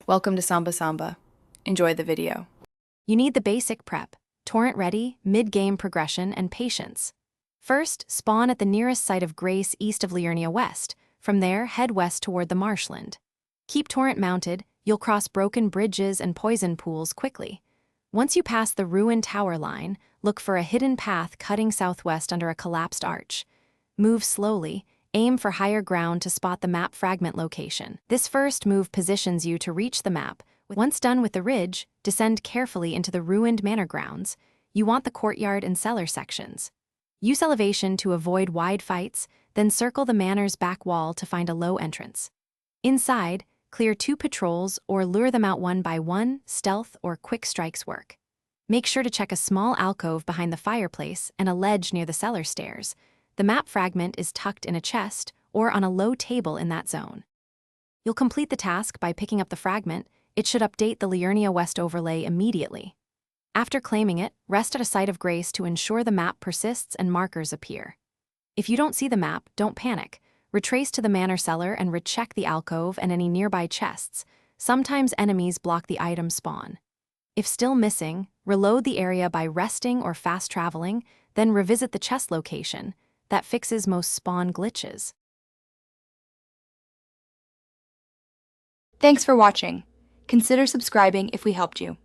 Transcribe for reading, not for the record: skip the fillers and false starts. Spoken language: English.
Welcome to Samba Samba. Enjoy the video. You need the basic prep: torrent ready, mid-game progression, and patience. First, spawn at the nearest site of grace east of Liurnia West. From there, head west toward the marshland. Keep torrent mounted, you'll cross broken bridges and poison pools quickly. Once you pass the ruined tower line, look for a hidden path cutting southwest under a collapsed arch. Move slowly, aim for higher ground to spot the map fragment location. This first move positions you to reach the map. Once done with the ridge, descend carefully into the ruined manor grounds. You want the courtyard and cellar sections. Use elevation to avoid wide fights, then circle the manor's back wall to find a low entrance. Inside, clear 2 patrols or lure them out one by one. Stealth or quick strikes work. Make sure to check a small alcove behind the fireplace and a ledge near the cellar stairs. The map fragment is tucked in a chest or on a low table in that zone. You'll complete the task by picking up the fragment. It should update the Liurnia West overlay immediately. After claiming it, rest at a site of grace to ensure the map persists and markers appear. If you don't see the map, don't panic. Retrace to the manor cellar and recheck the alcove and any nearby chests. Sometimes enemies block the item spawn. If still missing, reload the area by resting or fast traveling, then revisit the chest location. That fixes most spawn glitches. Thanks for watching. Consider subscribing if we helped you.